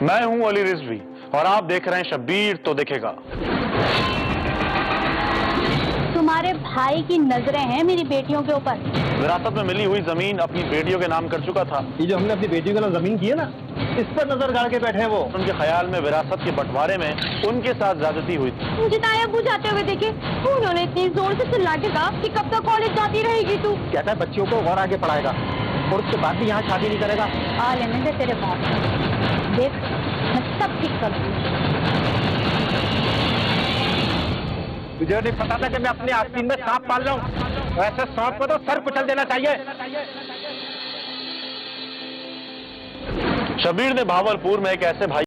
मैं हूं अली रिजवी और आप देख रहे हैं शब्बीर तो देखेगा। तुम्हारे भाई की नजरें हैं मेरी बेटियों के ऊपर। विरासत में मिली हुई जमीन अपनी बेटियों के नाम कर चुका था। ये जो हमने अपनी बेटियों के नाम जमीन की है ना, इस पर नजर गाड़ के बैठे हैं वो। उनके ख्याल में विरासत के बंटवारे में उनके साथ ज्यादती हुई थी। मुझे ताया अब्बू जाते हुए देखे, उन्होंने इतनी जोर से चिल्ला के कहा कि कब तक कॉलेज जाती रहेगी तू। कहता है बच्चियों को और आगे पढ़ाएगा और उसके बाद भी यहाँ शादी नहीं करेगा। आ लेने दे तेरे बाप, देख मैं सब ठीक कर दूंगी। तुझे नहीं पता था कि मैं अपने आस्तीन में सांप पाल रहा हूँ? ऐसे सांप को तो सर कुचल देना चाहिए। शब्बीर ने भावलपुर में एक ऐसे भाई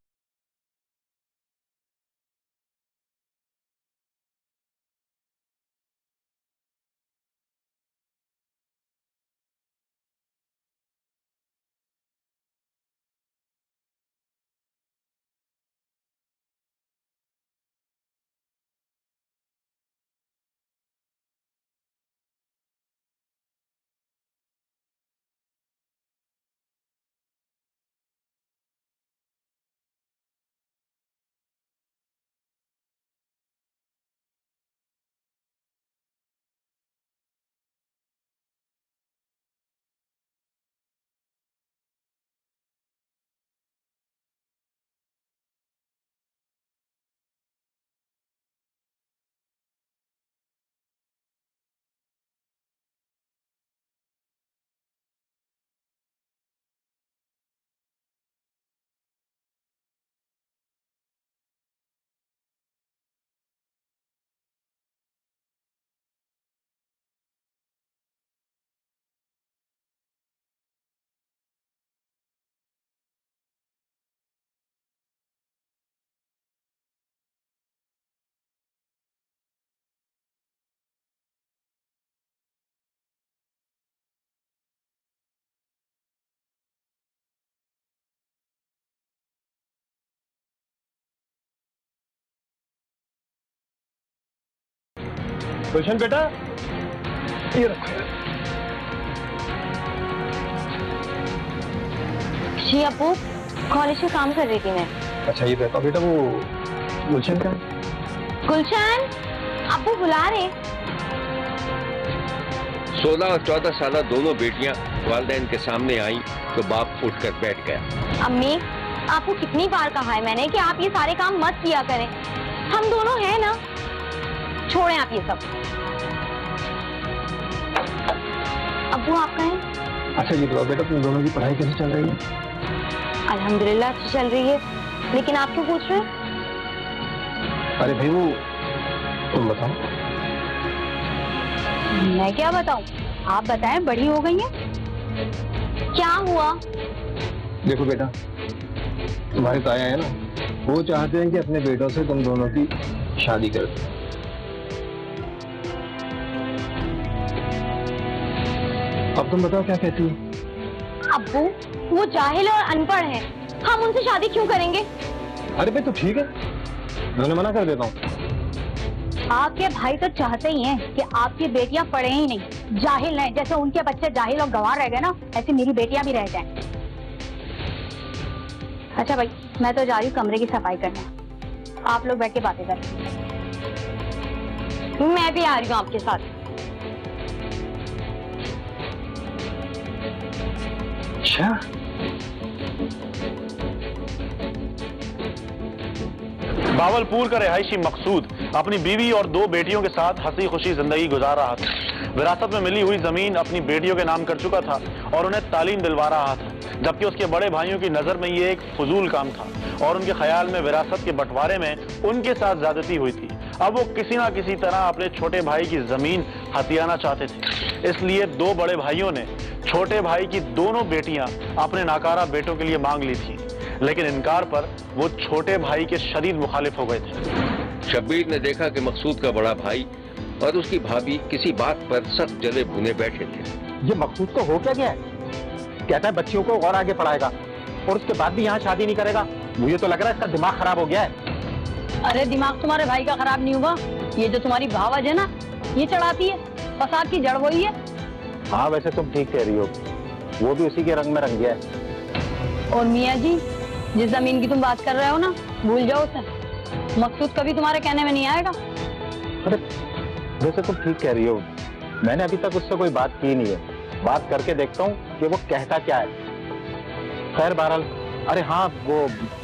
गुलशन बेटा, ये रखो। जी अब्बू, कॉलेज में काम कर रही थी मैं। अच्छा ये बताओ बेटा, वो गुलशन का? गुलशन, अब्बू बुला रहे। 16 और 14 साल दोनों बेटियां वालिदैन के सामने आई तो बाप उठकर बैठ गया। अम्मी, आपको कितनी बार कहा है मैंने कि आप ये सारे काम मत किया करें। हम दोनों हैं ना, छोड़ें आप ये सब। अब्बू आप कहें? अच्छा ये बताओ बेटा, तुम दोनों की पढ़ाई कैसे चल रही है? अल्हम्दुलिल्लाह अच्छी चल रही है, लेकिन आप क्यों पूछ रहे हैं? अरे भाई वो तुम बताओ। मैं क्या बताऊं, आप बताएं, बड़ी हो गई हैं। क्या हुआ? देखो बेटा, तुम्हारे ताया है ना, वो चाहते हैं कि अपने बेटों से तुम दोनों की शादी कर दो। अब तुम बताओ क्या कहती हो? अब्बू, वो जाहिल और अनपढ़ हैं, हम उनसे शादी क्यों करेंगे? अरे भाई तो ठीक है, मैं मना कर देता हूँ। आपके भाई तो चाहते ही हैं कि आपकी बेटियां पढ़े ही नहीं, जाहिल हैं। जैसे उनके बच्चे जाहिल और गंवार रह गए ना, ऐसे मेरी बेटियां भी रह जाएं। अच्छा भाई, मैं तो जा रही हूँ कमरे की सफाई करने, आप लोग बैठ के बातें करें। मैं भी आ रही हूँ आपके साथ। अच्छा भावलपुर का रिहायशी मकसूद अपनी बीवी और 2 बेटियों के साथ हंसी खुशी जिंदगी गुजार रहा था। विरासत में मिली हुई जमीन अपनी बेटियों के नाम कर चुका था और उन्हें तालीम दिलवा रहा था, जबकि उसके बड़े भाइयों की नजर में ये एक फजूल काम था और उनके ख्याल में विरासत के बंटवारे में उनके साथ ज्यादती हुई थी। अब वो किसी ना किसी तरह अपने छोटे भाई की जमीन हथियाना चाहते थे, इसलिए 2 बड़े भाइयों ने छोटे भाई की दोनों बेटियां अपने नाकारा बेटों के लिए मांग ली थी, लेकिन इनकार पर वो छोटे भाई के शदीद मुखालिफ हो गए थे। शब्बीर ने देखा कि मकसूद का बड़ा भाई और उसकी भाभी किसी बात पर सख्त जले भुने बैठे थे। ये मकसूद को हो क्या गया है? कहता है बच्चियों को और आगे पढ़ाएगा और उसके बाद भी यहाँ शादी नहीं करेगा। मुझे तो लग रहा है इसका दिमाग खराब हो गया है। अरे दिमाग तुम्हारे भाई का खराब नहीं हुआ, ये जो तुम्हारी भावज है ना, ये चढ़ाती है, फसाद की जड़ वही है। हाँ वैसे तुम ठीक कह रही हो, वो भी उसी के रंग में रंग गया है। और मियाँ जी, जिस जमीन की तुम बात कर रहे हो ना, भूल जाओ उसे। मकसूद कभी तुम्हारे कहने में नहीं आएगा। अरे वैसे तुम ठीक कह रही हो, मैंने अभी तक उससे कोई बात की नहीं है। बात करके देखता हूँ कि वो कहता क्या है। खैर बहरहाल, अरे हाँ, वो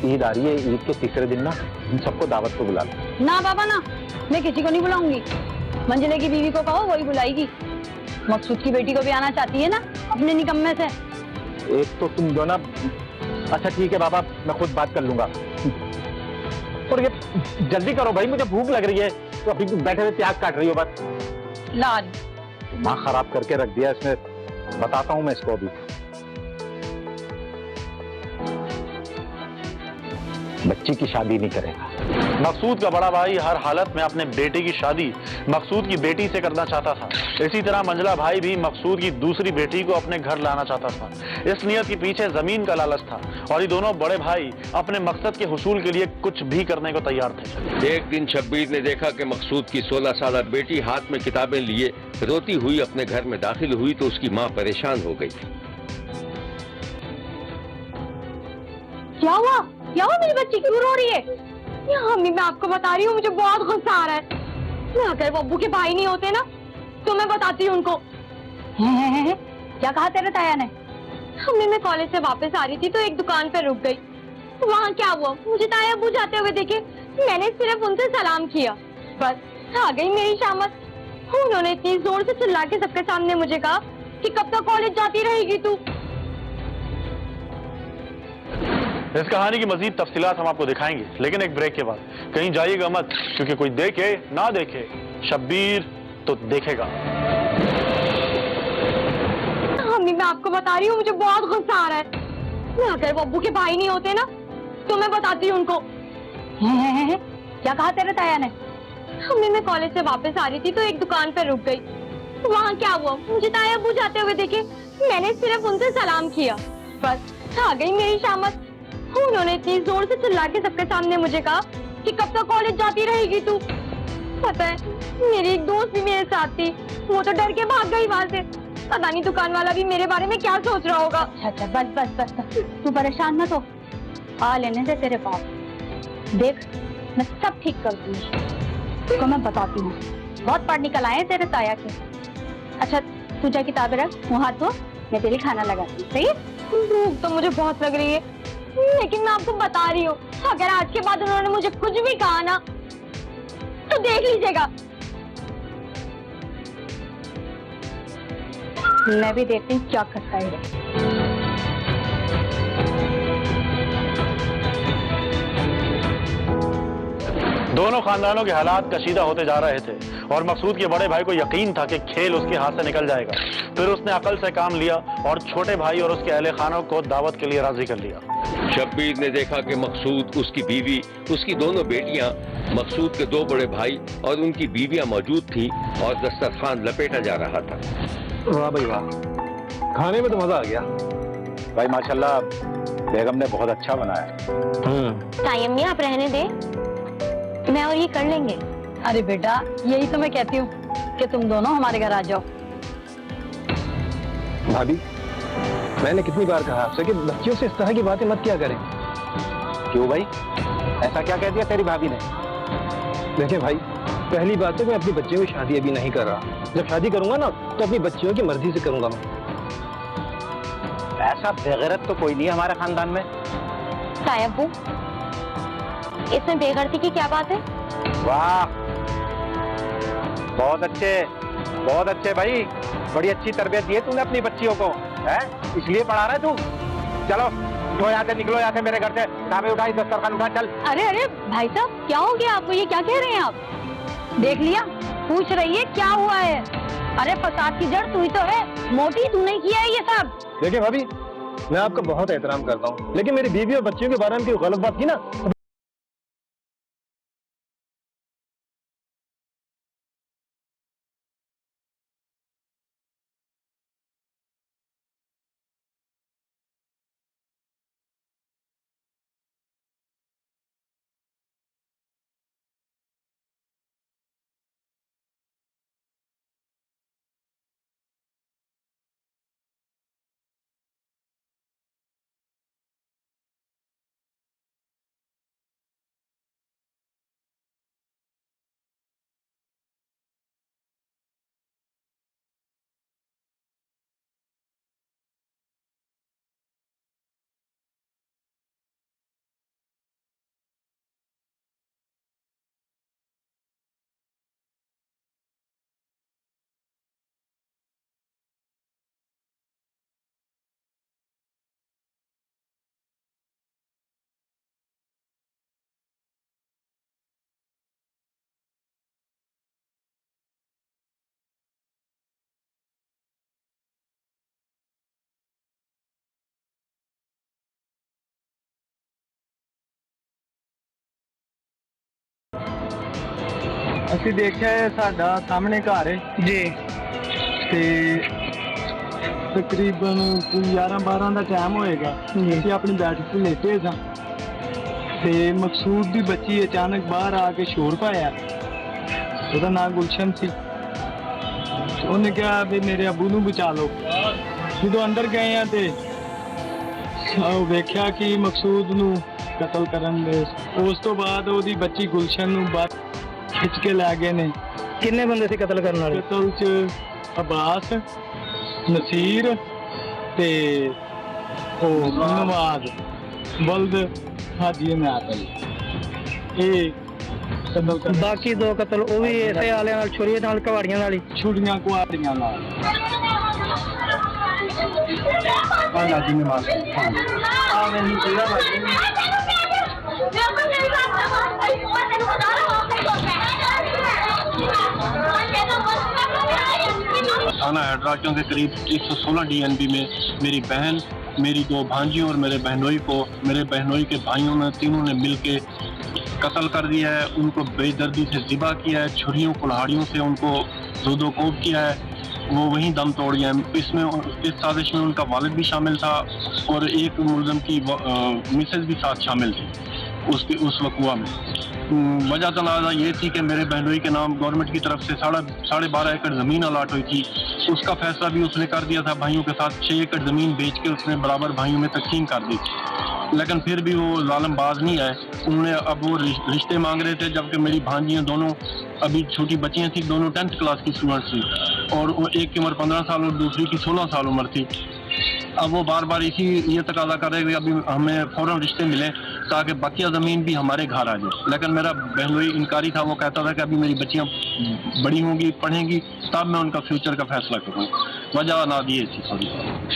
ईद आ रही है, ईद के तीसरे दिन ना इन सबको दावत को बुला लो। ना बाबा ना, मैं किसी को नहीं बुलाऊंगी। मंजिले की बीवी को कहो, वही बुलाएगी। मकसूद की बेटी को भी आना चाहती है ना अपने निकम्मे से। एक तो तुम जो ना, अच्छा ठीक है बाबा, मैं खुद बात कर लूंगा। और ये जल्दी करो भाई, मुझे भूख लग रही है। तो अभी बैठे हुए प्याज काट रही हो बस। लाल माँ खराब करके रख दिया इसने, बताता हूँ मैं इसको अभी। बच्ची की शादी नहीं करेगा। मकसूद का बड़ा भाई हर हालत में अपने बेटे की शादी मकसूद की बेटी से करना चाहता था। इसी तरह मंजला भाई भी मकसूद की दूसरी बेटी को अपने घर लाना चाहता था। इस नियत के पीछे जमीन का लालच था और ये दोनों बड़े भाई अपने मकसद के हुसूल के लिए कुछ भी करने को तैयार थे। एक दिन शब्बीर ने देखा कि मकसूद की 16 साल बेटी हाथ में किताबें लिए रोती हुई अपने घर में दाखिल हुई तो उसकी माँ परेशान हो गई। क्या हुआ मेरी बच्ची क्यों रो रही है? अम्मी मैं आपको बता रही हूँ, मुझे बहुत गुस्सा आ रहा है। मैं अगर वो अब्बू के भाई नहीं होते ना तो मैं बताती हूँ उनको। क्या कहा तेरे ताया ने? अम्मी मैं कॉलेज से वापस आ रही थी तो एक दुकान पे रुक गई। वहाँ क्या हुआ, मुझे ताया अब्बू जाते हुए देखे। मैंने सिर्फ उनसे सलाम किया, बस आ गई मेरी शामत। उन्होंने इतनी जोर से चिल्ला के सबके सामने मुझे कहा कि कब तक कॉलेज जाती रहेगी तू। इस कहानी की मजीद तफसीलात हम आपको दिखाएंगे, लेकिन एक ब्रेक के बाद। कहीं जाइएगा मत, क्योंकि कोई देखे ना देखे, शब्बीर तो देखेगा। अम्मी मैं आपको बता रही हूँ, मुझे बहुत गुस्सा आ रहा है। मैं अगर वो अब्बू के भाई नहीं होते ना तो मैं बताती हूँ उनको। क्या कहा तेरे ताया ने? अम्मी मैं कॉलेज से वापस आ रही थी तो एक दुकान पे रुक गई। वहाँ क्या हुआ, मुझे ताया अब्बू जाते हुए देखे। मैंने सिर्फ उनसे सलाम किया, बस आ गई मेरी शामत। उन्होंने इतनी जोर से चिल्ला के सबके सामने मुझे कहा कि कब तक कॉलेज जाती रहेगी तू। पता है मेरी एक दोस्त भी मेरे साथ थी, वो तो डर के भाग गई वहाँ से। पता नहीं दुकान वाला भी मेरे बारे में क्या सोच रहा होगा। अच्छा बस बस बस बस, तू परेशान मत हो, आ लेने से तेरे पास। देख मैं सब ठीक कर दूंगी, तो मैं बताती हूँ। बहुत पढ़ निकल आए हैं तेरे ताया के। अच्छा तू जा किताबें रख, मुँह हाथ धो, मैं तेरे लिए खाना लगाती हूँ। सही है? भूख तो मुझे बहुत लग रही है, लेकिन मैं आपको बता रही हूँ, अगर आज के बाद उन्होंने मुझे कुछ भी कहा ना तो देख लीजिएगा। मैं भी देखती हूँ क्या करता है। दोनों खानदानों के हालात कशीदा होते जा रहे थे और मकसूद के बड़े भाई को यकीन था कि खेल उसके हाथ से निकल जाएगा। फिर उसने अकल से काम लिया और छोटे भाई और उसके अहले खानों को दावत के लिए राजी कर लिया। शब्बीर ने देखा कि मकसूद, उसकी बीवी, उसकी दोनों बेटियां, मकसूद के 2 बड़े भाई और उनकी बीवियां मौजूद थी और दस्तरखान लपेटा जा रहा था। वाह भाई वाह, खाने में तो मजा आ गया भाई। माशाल्लाह बेगम ने बहुत अच्छा बनाया। ताई अम्मी आप रहने दे, मैं और ये कर लेंगे। अरे बेटा यही तो मैं कहती हूँ कि तुम दोनों हमारे घर आ जाओ। भाभी मैंने कितनी बार कहा आपसे कि बच्चियों से इस तरह की बातें मत किया करें। क्यों भाई, ऐसा क्या कह दिया तेरी भाभी ने? देखें भाई, पहली बात तो मैं अपनी बच्चियों की शादी अभी नहीं कर रहा। जब शादी करूंगा ना तो अपनी बच्चियों की मर्जी से करूंगा मैं। ऐसा बेगैरत तो कोई नहीं है हमारे खानदान में। ताया अब्बू, इसमें बेगैरती की क्या बात है? वाह बहुत अच्छे भाई, बड़ी अच्छी तरबियत दी है तूने अपनी बच्चियों को, है इसलिए पढ़ा रहा है तू। चलो उठो यहाँ से, निकलो यहाँ से मेरे घर से, किताबें उठाई, दस्तरखान उठा, चल। अरे अरे भाई साहब क्या हो गया आपको, ये क्या कह रहे हैं आप? देख लिया, पूछ रही है क्या हुआ है। अरे फसाद की जड़ तू ही तो है, मोटी तू नहीं किया है ये सब। देखिए भाभी, मैं आपका बहुत एहतराम करता हूँ, लेकिन मेरी बीवी और बच्चियों के बारे में कोई गलत बात की ना ਅਸੀਂ ਦੇਖਿਆ ਇਹ ਸਾਡਾ ਸਾਹਮਣੇ ਘਰ ਹੈ जी ਤੇ ਤਕਰੀਬਨ 11-12 ਦਾ ਟਾਈਮ ਹੋਏਗਾ ਅਸੀਂ ਆਪਣੀ ਬੈਠਕ ਤੇ ਲੇਟੇ ਸਾਂ ਤੇ ਮਕਸੂਦ ਦੀ ਬੱਚੀ ਅਚਾਨਕ ਬਾਹਰ ਆ ਕੇ ਸ਼ੋਰ ਪਾਇਆ ਉਹਦਾ ਨਾਮ ਗੁਲਸ਼ਨ ਸੀ ਉਹਨੇ ਕਿਹਾ ਵੀ ਮੇਰੇ ਅੱਬੂ ਨੂੰ ਬਚਾ ਲਓ ਜਦੋਂ ਅੰਦਰ ਗਏ ਆ ਤੇ ਉਹ ਵੇਖਿਆ ਕਿ ਮਕਸੂਦ ਨੂੰ ਕਤਲ ਕਰਨ ਦੇ ਉਸ ਤੋਂ ਬਾਅਦ ਉਹਦੀ ਬੱਚੀ ਗੁਲਸ਼ਨ ਨੂੰ ਬਾਹਰ ਖਿੱਚ ਕੇ ਲੈ ਗਏ ਨੇ किन्ने बंदे थे कत्ल करने वाले ਕਤਲ ਚ ਅਬਾਸ ਨਸੀਰ ਤੇ ਉਹ ਨਵਾਜ਼ ਬਲਦ ਹਾਜੀ ਨੇ ਆਤਲ ਇਹ ਕਤਲ ਕਰ बाकी दो कत्ल वो भी ऐसे आले नाल छुरी नाल कवाड़ियां नाल ही ਛੁਰੀਆਂ ਕੁਆੜੀਆਂ ਨਾਲ ਆਲਾ ਜੀ ਨੇ ਮਾਰ ਆ ਮੈਨੂੰ ਜਿਹੜਾ ਵਾਜੀ थाना हेडराजों के करीब 116 DNB में मेरी बहन, मेरी 2 भांजियों और मेरे बहनोई को, मेरे बहनोई के भाइयों ने तीनों ने मिलके कत्ल कर दिया है। उनको बेदर्दी से ज़िबा किया है, छुरियों कुल्हाड़ियों से उनको दो कोब किया है, वो वहीं दम तोड़ गया है। इसमें इस साजिश में उनका वालिद भी शामिल था और एक मुलज़म की मिसेज भी साथ शामिल थी उस वक़्वा में। वजह तनाज़ा ये थी कि मेरे बहनोई के नाम गवर्नमेंट की तरफ से 12.5 एकड़ ज़मीन अलाट हुई थी। उसका फैसला भी उसने कर दिया था भाइयों के साथ। 6 एकड़ ज़मीन बेच के उसने बराबर भाइयों में तकसीम कर दी थी, लेकिन फिर भी वो जालिम बाज नहीं आए। उन्होंने अब वो रिश्ते मांग रहे थे, जबकि मेरी भांजियाँ दोनों अभी छोटी बच्चियाँ थी, दोनों 10th क्लास की स्टूडेंट थी और एक की उम्र 15 साल और दूसरी की 16 साल उम्र थी। अब वो बार बार ये तकाजा कर रहे कि अभी हमें फौरन रिश्ते मिले ताकि बकिया ज़मीन भी हमारे घर आ जाए। लेकिन मेरा बहनोई इनकारी था, वो कहता था कि अभी मेरी बच्चियाँ बड़ी होंगी, पढ़ेंगी, तब मैं उनका फ्यूचर का फैसला करूँ। वजह ना दिए थी थोड़ी।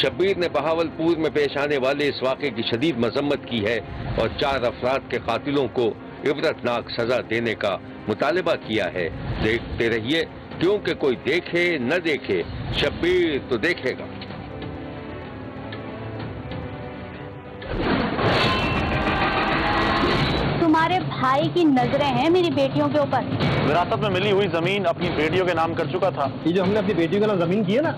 शब्बीर ने बहावलपुर में पेश आने वाले इस वाक़े की शदीद मजम्मत की है और 4 अफराद के कातिलों को इबरतनाक सजा देने का मुतालबा किया है। देखते रहिए, क्योंकि कोई देखे न देखे, शब्बीर तो देखेगा। तुम्हारे भाई की नजरें हैं मेरी बेटियों के ऊपर। विरासत में मिली हुई जमीन अपनी बेटियों के नाम कर चुका था। ये जो हमने अपनी बेटी का नाम जमीन की है ना,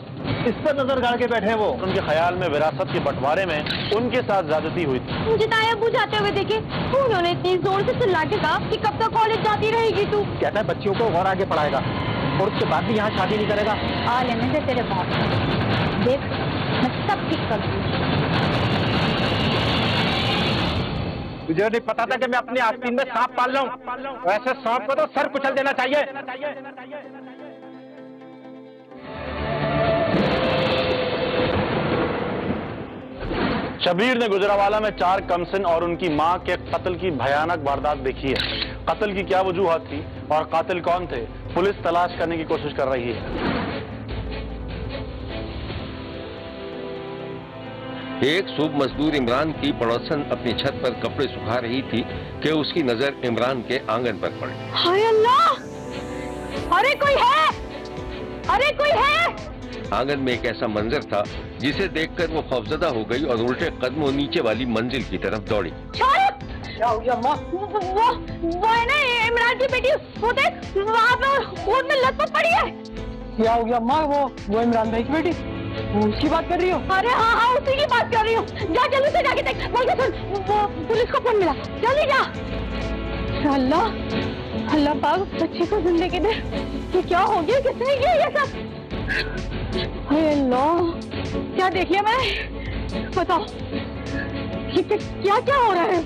इस पर नजर गाड़ के बैठे हैं वो। उनके ख्याल में विरासत के बंटवारे में उनके साथ ज्यादती हुई थी। मुझे ताया अब्बू जाते हुए देखे, उन्होंने इतनी जोर से चिल्ला के कहा कि कब तक कॉलेज जाती रहेगी तू। कहता है बच्चियों को और आगे पढ़ाएगा और उसके बाद भी यहाँ शादी नहीं करेगा। आ लेने दे तेरे बाप को। देख मैं सब ठीक कर दूंगी। तुझे नहीं पता था कि मैं अपनी आस्तीन में सांप पाल रहा हूँ? वैसे सांप को तो सर कुचल देना चाहिए। शबीर ने गुजरावाला में 4 कमसिन और उनकी मां के कत्ल की भयानक वारदात देखी है। कत्ल की क्या वजूहत थी और कातिल कौन थे, पुलिस तलाश करने की कोशिश कर रही है। एक सूब मजदूर इमरान की पड़ोसन अपनी छत पर कपड़े सुखा रही थी कि उसकी नजर इमरान के आंगन पर पड़ी। हाय अल्लाह! अरे कोई है! अरे कोई है! आंगन में एक ऐसा मंजर था जिसे देखकर वो खौफजदा हो गई और उल्टे कदमों नीचे वाली मंजिल की तरफ दौड़ी। क्या हो गया माँ? वो है ना इमरान की बेटी, वो देख वहाँ पे खून में लथपथ पड़ी है। क्या हो गया माँ? वो इमरान भाई की बेटी, उसकी बात कर रही हो? अरे हाँ हाँ उसी की बात कर रही हूँ। जा जल्दी से जाके देख। बोल के सुन, वो पुलिस को फोन मिला, जल्दी जा। अल्लाह अल्लाह पाक बच्चे को जिंदगी दे। ये क्या हो गया? किसने किया ये सब? हाय अल्लाह, क्या देख लिया मैंने? बताओ ये क्या क्या हो रहा है?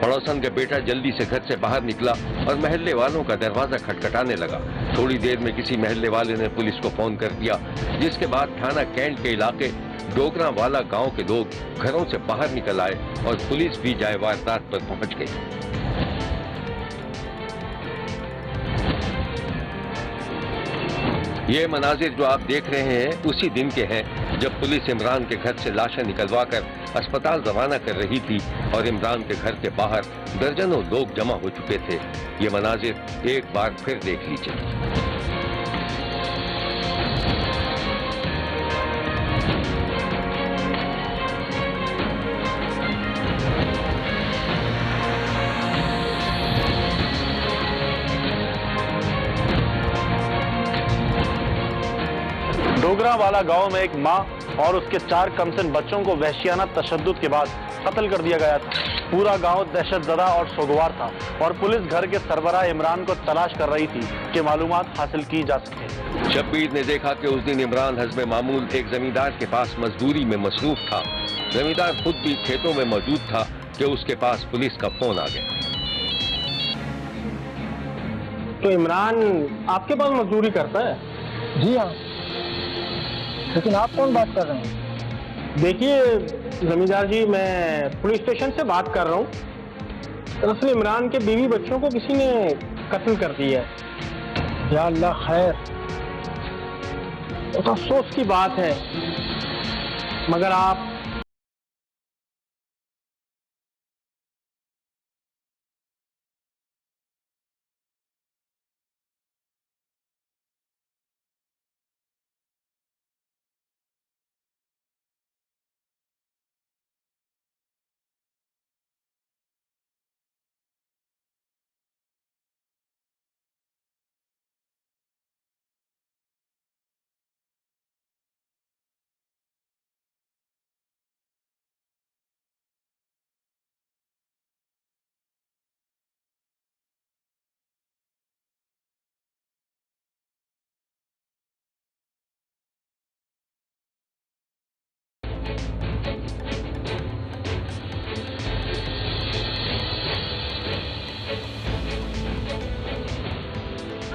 पड़ोसन का बेटा जल्दी से घर से बाहर निकला और महल्ले वालों का दरवाजा खटखटाने लगा। थोड़ी देर में किसी महल्ले वाले ने पुलिस को फोन कर दिया, जिसके बाद थाना कैंट के इलाके डोगरा वाला गांव के लोग घरों से बाहर निकल आए और पुलिस भी जाए वारदात पर पहुंच गई। ये मनाजिर जो आप देख रहे हैं उसी दिन के हैं जब पुलिस इमरान के घर से लाशें निकलवाकर अस्पताल रवाना कर रही थी और इमरान के घर के बाहर दर्जनों लोग जमा हो चुके थे। ये मनाजिर एक बार फिर देख लीजिए। डोगरा वाला गांव में एक मां और उसके 4 कमसिन बच्चों को वहशियाना तशद्दुद के बाद कत्ल कर दिया गया था। पूरा गांव दहशतज़दा और सोगवार था और पुलिस घर के सरबराह इमरान को तलाश कर रही थी कि मालूमात हासिल की जा सके। शब्बीर ने देखा कि उस दिन इमरान हस्बे मामूल एक जमींदार के पास मजदूरी में मसरूफ था। जमींदार खुद भी खेतों में मौजूद था कि उसके पास पुलिस का फोन आ गया। तो इमरान आपके पास मजदूरी करता है? जी हाँ, लेकिन आप कौन बात कर रहे हैं? देखिए जमींदार जी, मैं पुलिस स्टेशन से बात कर रहा हूँ। दरअसल इमरान के बीवी बच्चों को किसी ने कत्ल कर दिया है। या अल्लाह खैर। तो अफसोस की बात है, मगर आप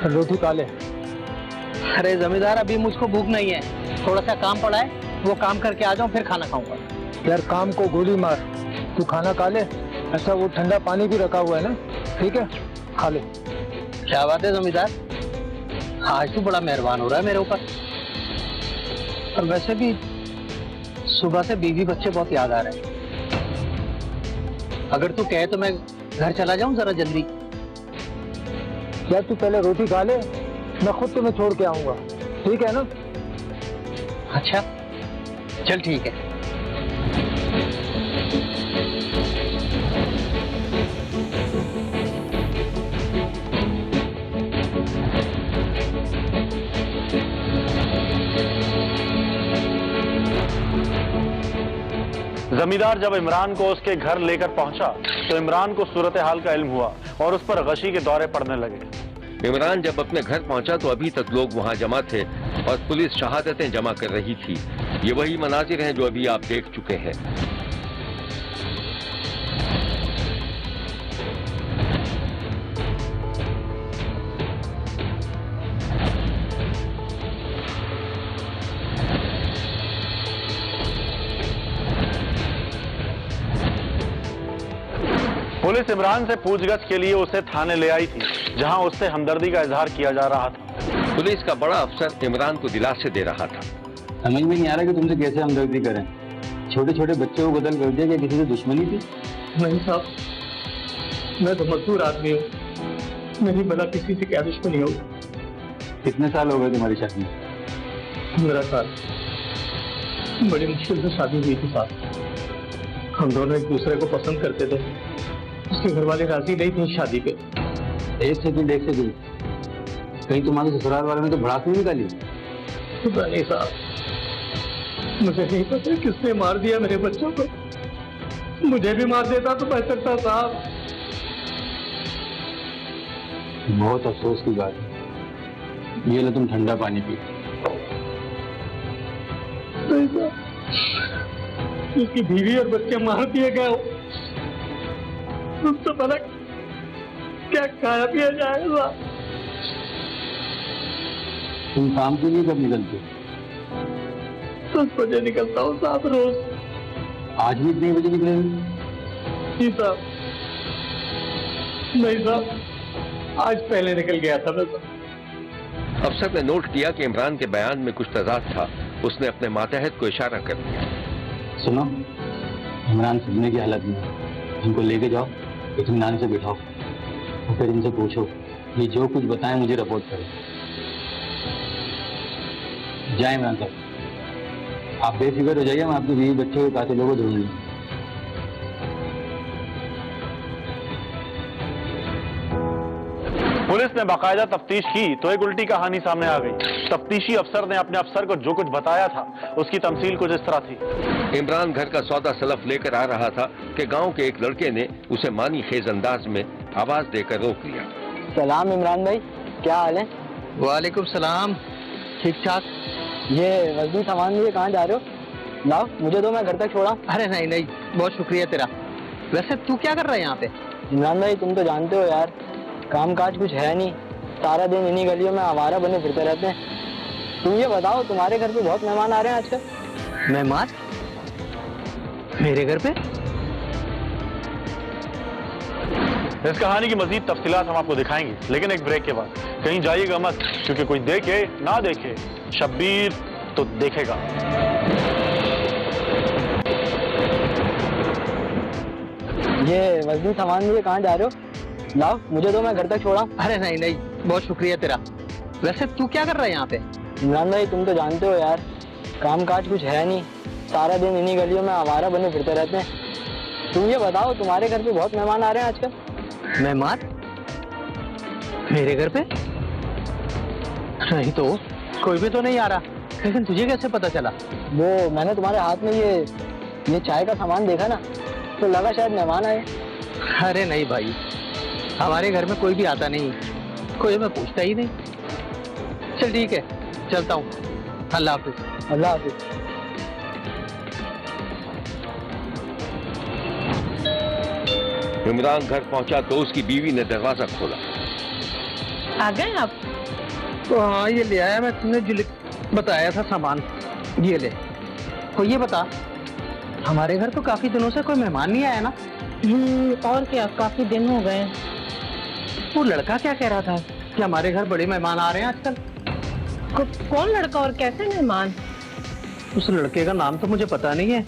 रोटी काले। अरे जमींदार, अभी मुझको भूख नहीं है, थोड़ा सा काम पड़ा है, वो काम करके आ जाऊं फिर खाना खाऊंगा। यार काम को गोली मार, तू खाना खा ले। ऐसा वो ठंडा पानी भी रखा हुआ है ना, ठीक है, खा ले। क्या बात है जमींदार, आज तू बड़ा मेहरबान हो रहा है मेरे ऊपर। और वैसे भी सुबह से बीवी बच्चे बहुत याद आ रहे हैं। अगर तू कहे तो मैं घर चला जाऊं जरा जल्दी। यार तू पहले रोटी खा ले, मैं खुद तुम्हें छोड़ के आऊंगा, ठीक है ना? अच्छा चल ठीक है। जमींदार जब इमरान को उसके घर लेकर पहुंचा तो इमरान को सूरत हाल का इल्म हुआ और उस पर गशी के दौरे पड़ने लगे। इमरान जब अपने घर पहुंचा तो अभी तक लोग वहां जमा थे और पुलिस शहादतें जमा कर रही थी। ये वही मनाजिर हैं जो अभी आप देख चुके हैं। पुलिस इमरान से पूछगछ के लिए उसे थाने ले आई थी, जहां उससे हमदर्दी का इजहार किया जा रहा था। पुलिस का बड़ा अफसर इमरान को दिलासे दे रहा था। समझ में नहीं आ रहा कि तुमसे कैसे हमदर्दी करें। छोटे छोटे बच्चों को कत्ल कर दिया, क्या किसी से दुश्मनी थी? नहीं साहब, मैं तो मजदूर आदमी हूँ, मेरी भला किसी से क्या दुश्मनी हो। कितने साल हो गए तुम्हारी शादी? 15 साल। बड़ी मुश्किल से शादी हुई थी साहब। हम दोनों एक दूसरे को पसंद करते थे, उसके घर वाले राजी नहीं थे शादी पे। एक सेकंड कहीं तुम्हारे ससुराल वाले ने तो भड़ास नहीं निकाली? पता नहीं साहब, मुझे नहीं पता किसने मार दिया मेरे बच्चों को। मुझे भी मार देता तो बेहतर था साहब। बहुत अफसोस की बात है। ये लो तुम ठंडा पानी पी। नहीं साहब, उसकी बीवी और बच्चे मार दिए गए, उससे पता क्या खाया पिया जाएगा। तुम काम के लिए कब निकलते? 10 बजे निकलता हूँ साहब रोज। आज भी इतने बजे निकले? जी साहब। नहीं साहब, आज पहले निकल गया था मैं। अफसर ने नोट किया कि इमरान के बयान में कुछ तजाद था। उसने अपने मातहत को इशारा कर दिया। सुनो, इमरान सदमे की हालत में है। इनको लेके जाओ, इत्मीनान से बिठाओ और फिर इनसे पूछो, ये जो कुछ बताएं मुझे रिपोर्ट करें। जाए इमरान साहब, आप बेफिक्र हो जाइए, मैं आपके बीवी बच्चों के कातिलों को ढूंढ लूँ। पुलिस ने बाकायदा तफ्तीश की तो एक उल्टी कहानी सामने आ गई। तफ्तीशी अफसर ने अपने अफसर को जो कुछ बताया था उसकी तमसील कुछ इस तरह थी। इमरान घर का सौदा सलफ लेकर आ रहा था कि गांव के एक लड़के ने उसे मानी खेज अंदाज में आवाज देकर रोक लिया। सलाम इमरान भाई, क्या हाल है? वालेकुम सलाम, ठीक ठाक। ये वजनी सामान लिए कहाँ जा रहे हो? लाओ मुझे दो, मैं घर तक छोड़ा। अरे नहीं नहीं, बहुत शुक्रिया तेरा। वैसे तू क्या कर रहा है यहाँ पे? इमरान भाई तुम तो जानते हो यार, काम काज कुछ है नहीं, सारा दिन इन्हीं गलियों में आवारा बने फिरते रहते हैं। तुम ये बताओ, तुम्हारे घर पे बहुत मेहमान आ रहे हैं आजकल? मेहमान मेरे घर पे? इस कहानी की मजीद तफसीलात हम आपको दिखाएंगे, लेकिन एक ब्रेक के बाद। कहीं जाइएगा मत, क्योंकि कोई देखे ना देखे, शब्बीर तो देखेगा। ये वजनी सामान लिए कहाँ जा रहे हो? लाओ मुझे दो, मैं घर तक छोड़ा। अरे नहीं नहीं, बहुत शुक्रिया तेरा। वैसे तू क्या कर रहा है यहाँ पे? इमरान भाई तुम तो जानते हो यार, काम काज कुछ है नहीं, सारा दिन इन्हीं गलियों में आवारा बने फिरते रहते हैं। तुम ये बताओ, तुम्हारे घर पे बहुत मेहमान आ रहे हैं आजकल? मेहमान मेरे घर पे? नहीं तो कोई भी तो नहीं आ रहा, लेकिन तुझे कैसे पता चला? वो मैंने तुम्हारे हाथ में ये चाय का सामान देखा ना, तो लगा शायद मेहमान आए। अरे नहीं भाई, हमारे घर में कोई भी आता नहीं, कोई हमें पूछता ही नहीं। चल ठीक है, चलता हूँ। अल्लाह हाफिज। अल्लाह हाफिज। इमरान घर पहुंचा तो उसकी बीवी ने दरवाजा खोला। आ गए आप? तो हाँ, ये ले आया मैं, तुमने जो बताया था सामान, ये ले। तो ये बता, हमारे घर तो काफी दिनों से कोई मेहमान नहीं आया ना? और क्या, काफी दिन हो गए। वो लड़का क्या कह रहा था कि हमारे घर बड़े मेहमान आ रहे हैं आजकल? कौन लड़का और कैसे मेहमान? उस लड़के का नाम तो मुझे पता नहीं है।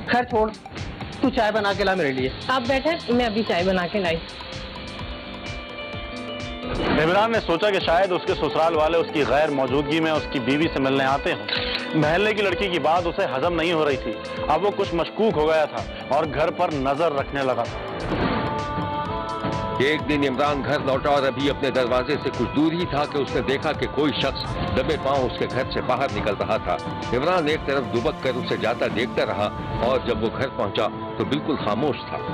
खैर छोड़, तू चाय बना के ला मेरे लिए। आप बैठे, मैं अभी चाय बना के लाई। इमरान ने सोचा कि शायद उसके ससुराल वाले उसकी गैर मौजूदगी में उसकी बीवी से मिलने आते हों। महल्ले की लड़की की बात उसे हजम नहीं हो रही थी। अब वो कुछ मशकूक हो गया था और घर पर नजर रखने लगा था। एक दिन इमरान घर लौटा और अभी अपने दरवाजे से कुछ दूर ही था कि उसने देखा कि कोई शख्स दबे पांव उसके घर से बाहर निकल रहा था। इमरान एक तरफ दुबक कर उसे जाता देखता रहा और जब वो घर पहुंचा तो बिल्कुल खामोश था।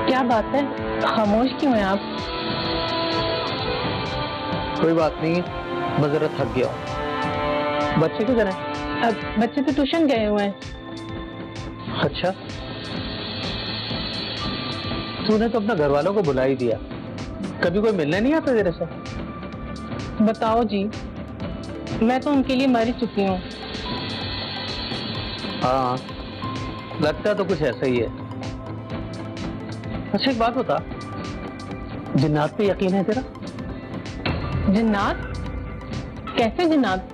क्या बात है, खामोश क्यों हैं आप? कोई बात नहीं, बस जरा थक गया हूं। बच्चे किधर हैं? अब बच्चे तो ट्यूशन गए हुए हैं। अच्छा, तूने तो अपने घर वालों को बुला ही दिया, कभी कोई मिलने नहीं आता तेरे से? बताओ जी, मैं तो उनके लिए मर चुकी हूँ। हाँ, लगता तो कुछ ऐसा ही है। अच्छा एक बात बता, जिन्नात पे यकीन है तेरा? जिन्नात? कैसे जिन्नात?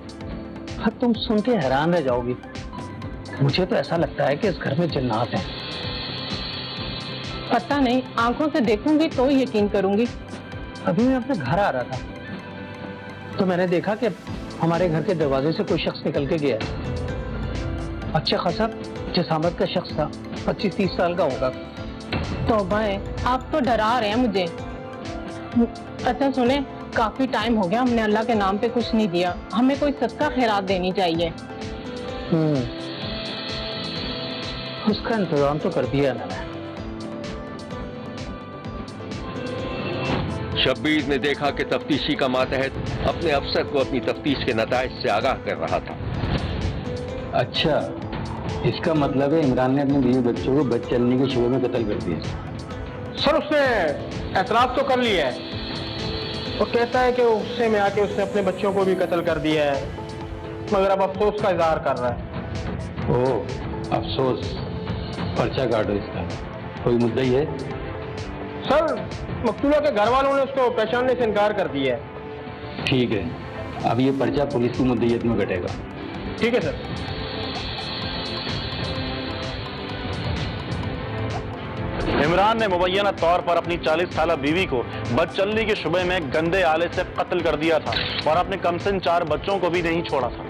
हाँ, तुम सुन के हैरान रह जाओगी। मुझे तो ऐसा लगता है कि इस घर में जिन्नात हैं। पता नहीं, आंखों से देखूंगी तो यकीन करूंगी। अभी मैं अपने घर आ रहा था तो मैंने देखा कि हमारे घर के दरवाजे से कोई शख्स निकल के गया है। अच्छा खासा जिसामत का शख्स था, 25-30 साल का होगा। तौबा है, आप तो डरा रहे हैं मुझे। अच्छा सुने, काफी टाइम हो गया हमने अल्लाह के नाम पे कुछ नहीं दिया, हमें कोई सदका खैरात देनी चाहिए। उसका इंतजाम तो कर दिया मैंने। शब्बीर ने देखा कि तफ्तीशी का मातहत अपने अफसर को अपनी तफ्तीश के नताइज से आगाह कर रहा था। अच्छा, इसका मतलब है इमरान ने अपने बीवी बच्चों को बच चलने के शुबे में कत्ल कर दिया। सर उसने एतराफ तो कर लिया है, वो कहता है कि गुस्से में आके उसने अपने बच्चों को भी कत्ल कर दिया है, मगर अब अफसोस का इजहार कर रहा है। ओह अफसोस, पर्चा काटो इसका। कोई मुद्दा ही है? सर मकतूला के घर वालों ने उसको पहचानने से इनकार कर दिया है। ठीक है, अब ये पर्चा पुलिस की मुद्दइयत में कटेगा। ठीक है सर। इमरान ने मुबैना तौर पर अपनी 40 साल बीवी को बदचलनी के शुबे में गंदे आले से कत्ल कर दिया था और अपने कमसिन 4 बच्चों को भी नहीं छोड़ा था।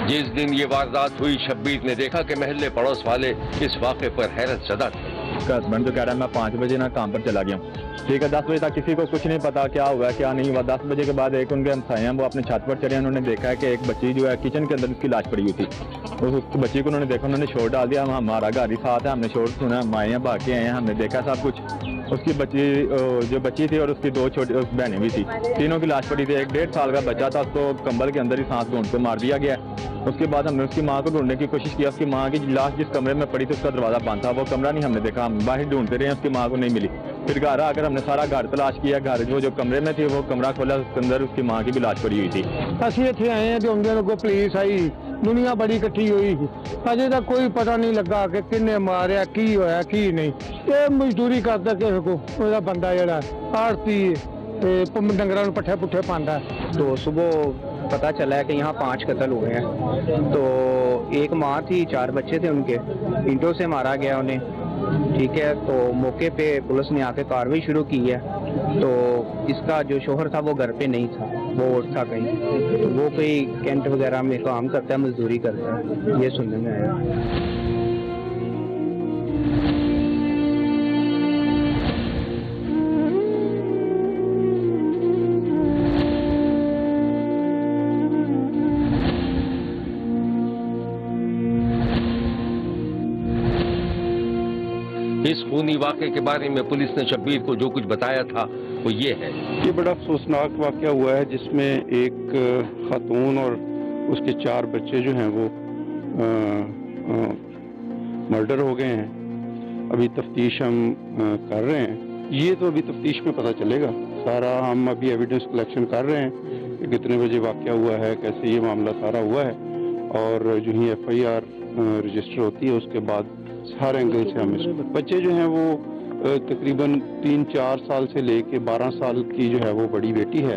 जिस दिन ये वारदात हुई, शब्बीर ने देखा कि महल्ले पड़ोस वाले इस वाक़े पर हैरत ज़दा थे। उसका हस्बैंड तो कह रहा है मैं 5 बजे ना काम पर चला गया हूँ। ठीक है, 10 बजे तक किसी को कुछ नहीं पता क्या हुआ क्या नहीं हुआ। 10 बजे के बाद एक उनके हमसाए हैं, वो अपने छत पर चढ़े, उन्होंने देखा है कि एक बच्ची जो है किचन के अंदर उसकी लाश पड़ी हुई थी। उस बच्ची को उन्होंने देखा, उन्होंने शोर डाल दिया, हमारा घर ही साथ है, हमने शोर सुना, हम आए हैं, भाग के आए हैं, हमने देखा सब कुछ। उसकी बच्ची जो बच्ची थी और उसकी 2 छोटी बहनें भी थी, तीनों की लाश पड़ी थी। एक 1.5 साल का बच्चा था, उसको कंबल के अंदर ही सांस ढूंढ को मार दिया गया। उसके बाद हमने उसकी माँ को ढूंढने की कोशिश की। उसकी माँ की लाश जिस कमरे में पड़ी थी उसका दरवाजा बंद था, वो कमरा नहीं हमने देखा, हम बाहर ढूंढते रहे, उसकी माँ को नहीं मिली। फिर घर आकर हमने सारा घर तलाश किया, घर जो कमरे में थी वो कमरा खोला, उसके अंदर उसकी माँ की भी लाश पड़ी हुई थी। ਅਸੀਂ ਇੱਥੇ ਆਏ ਹਾਂ ਤੇ ਉਹਦੇ ਨਾਲ ਪੁਲਿਸ ਆਈ, ਦੁਨੀਆ ਬੜੀ ਇਕੱਠੀ ਹੋਈ, ਅਜੇ ਤੱਕ ਕੋਈ ਪਤਾ ਨਹੀਂ ਲੱਗਾ ਕਿ ਕਿੰਨੇ ਮਾਰਿਆ, ਕੀ ਹੋਇਆ ਕੀ ਨਹੀਂ। ਇਹ ਮਜ਼ਦੂਰੀ ਕਰਦਾ ਕਿਸੇ ਕੋ, ਉਹਦਾ ਬੰਦਾ ਜਿਹੜਾ ਆੜਤੀ ਤੇ ਡੰਗਰਾਂ ਨੂੰ ਪੱਠੇ ਪੁੱਠੇ ਪਾਉਂਦਾ। तो सुबह पता चला है कि यहाँ 5 कत्ल हुए हैं। तो एक माँ थी, 4 बच्चे थे उनके, ईंटों से मारा गया उन्हें। ठीक है, तो मौके पे पुलिस ने आके कार्रवाई शुरू की है। तो इसका जो शोहर था वो घर पे नहीं था, वो था कहीं, तो वो कोई कैंट वगैरह में काम करता है, मजदूरी करता है, ये सुनने में आया। इस खूनी वाक़े के बारे में पुलिस ने शब्बीर को जो कुछ बताया था वो ये है। ये बड़ा अफसोसनाक वाक़या हुआ है जिसमें एक खातून और उसके 4 बच्चे जो हैं वो मर्डर हो गए हैं। अभी तफ्तीश हम कर रहे हैं, ये तो अभी तफ्तीश में पता चलेगा सारा। हम अभी एविडेंस कलेक्शन कर रहे हैं कि कितने बजे वाक़या हुआ है, कैसे ये मामला सारा हुआ है, और जो ही FIR रजिस्टर होती है उसके बाद हर एंगल से हम इसको। बच्चे जो हैं वो तकरीबन 3-4 साल से लेके 12 साल की जो है वो बड़ी बेटी है,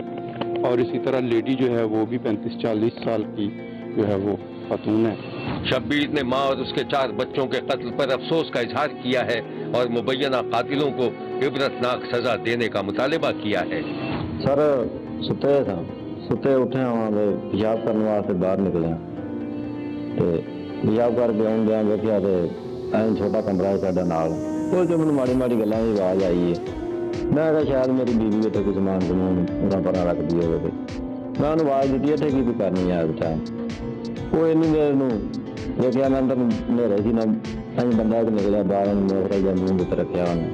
और इसी तरह लेडी जो है वो भी 35-40 साल की जो है वो खातून है। शब्बीर ने माँ और उसके 4 बच्चों के कत्ल पर अफसोस का इजहार किया है और मुबैना कातिलों को इबरतनाक सजा देने का मुतालबा किया है। सर सुते था, सुते उठे वहाँ पेशाब करने वास्ते बाहर निकले, तो पेशाब करके आउं गया देखिया तो ਐਂ ਛੋਟਾ ਕਮਰਾ ਹੈ ਸਾਡਾ ਨਾਲ, ਉਹ ਜੋ ਮੈਨੂੰ ਮਾੜੀ ਮਾੜੀ ਗੱਲਾਂ ਦੀ ਆਵਾਜ਼ ਆਈ ਹੈ। ਮੈਂ ਕਿਹਾ ਸ਼ਾਇਦ ਮੇਰੀ ਬੀਵੀ ਇੱਥੇ ਕੋਈ ਸਮਾਨ ਸਮੂਨ ਉਹਦਾ ਪਰਾਂ ਰੱਖਦੀ ਹੋਵੇ, ਤੇ ਮੈਂ ਉਹਨੂੰ ਆਵਾਜ਼ ਦਿੱਤੀ ਇੱਥੇ ਕੀ ਕਰਨੀ ਆ ਬੇਟਾ। ਉਹ ਇੰਨੀ ਦੇਰ ਨੂੰ ਦੇਖਿਆ ਮੈਂ ਅੰਦਰ ਹਨੇਰੇ ਸੀ ਨਾ, ਐਂ ਬੰਦਾ ਇੱਕ ਨਿਕਲਿਆ ਬਾਹਰ, ਨੂੰ ਮੋਹਰਾ ਜਾਂ ਮੂੰਹ ਉੱਤੇ ਰੱਖਿਆ ਉਹਨੇ।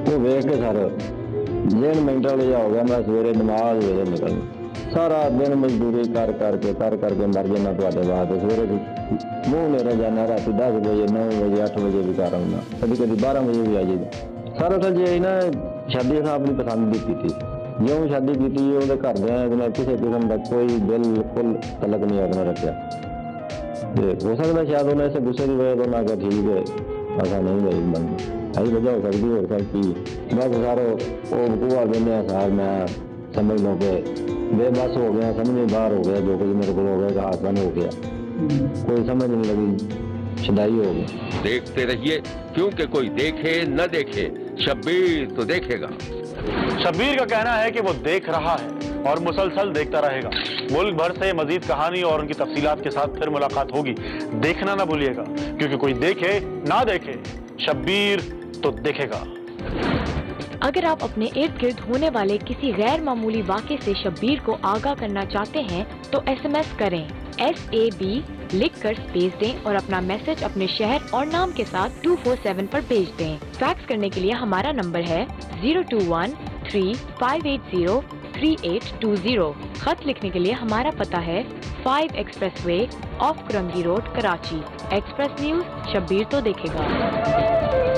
ਉਹ ਵੇਖ ਕੇ ਸਰ ਜੇਨ ਮੈਂਟਲ ਜਿਹਾ ਹੋ ਗਿਆ, ਮੈਂ ਸਵੇਰੇ ਨਮਾਜ਼ ਵੇਲੇ ਨਿਕਲਣਾ। सारा दिन मजदूरी कर करके मर जाना ਤੁਹਾਡੇ ਬਾਅਦ। ਸਵੇਰੇ ਮੂੰਹ ਮੇਰਾ ਜਾਣਾ, ਰਾਤੀ 10 ਵਜੇ 9 ਵਜੇ 8 ਵਜੇ ਵੀ ਘਰ ਆਉਣਾ, ਕਦੀ ਕਦੀ 12 ਵਜੇ ਵੀ ਆ ਜਾਈਦਾ। ਸਾਰਾ ਤਾਂ ਜੇ ਨਾ ਸ਼ਾਦੀ ਸਾਹਿਬ ਆਪਣੀ ਪਸੰਦ ਦੀ ਕੀਤੀ, ਜਿਉਂ ਸ਼ਾਦੀ ਕੀਤੀ ਉਹਦੇ ਘਰਦਿਆਂ ਨੇ ਕਿਸੇ ਕਿਸਮ ਦਾ ਕੋਈ ਬਿਲਕੁਲ ਤਲਕ ਨਹੀਂ ਆਪਣਾ ਰੱਖਿਆ। ਤੇ ਹੋ ਸਕਦਾ ਸ਼ਾਇਦ ਉਹਨਾਂ ਇਸੇ ਗੁੱਸੇ ਦੀ ਵਜ੍ਹਾ ਤੋਂ ਨਾ ਕਿ ਠੀਕ ਹੈ ਅਸਾਂ ਨਹੀਂ ਗਈ ਬੰਦ ਆਈ ਵਜ੍ਹਾ ਹੋ ਸਕਦੀ, ਹੋਰ ਕੀ ਬਸ ਸਾਰਾ ਉਹ ਬਕੂਆ ਦਿੰਦੇ ਆ ਸਾਰ। मैं समझ लो कि बेबस हो गया, समझ में बाहर हो गया, जो कुछ मेरे को हो गया हाथ बंद हो गया, कोई समझ नहीं लगी, शुदाई हो गई। देखते रहिए, क्योंकि कोई देखे न देखे शब्बीर तो देखेगा। शब्बीर का कहना है कि वो देख रहा है और मुसलसल देखता रहेगा। मुल्क भर से मजीद कहानी और उनकी तफसीलात के साथ फिर मुलाकात होगी, देखना ना भूलिएगा, क्योंकि कोई देखे ना देखे शब्बीर तो देखेगा। अगर आप अपने इर्द गिर्द होने वाले किसी गैर मामूली वाक़े से शब्बीर को आगाह करना चाहते हैं तो SMS करें SAB लिखकर स्पेस दें और अपना मैसेज अपने शहर और नाम के साथ 247 पर भेज दें। फैक्स करने के लिए हमारा नंबर है 02135803820। खत लिखने के लिए हमारा पता है 5 express way of Korangi road, Karachi. Express news, Shabbir तो देखेगा।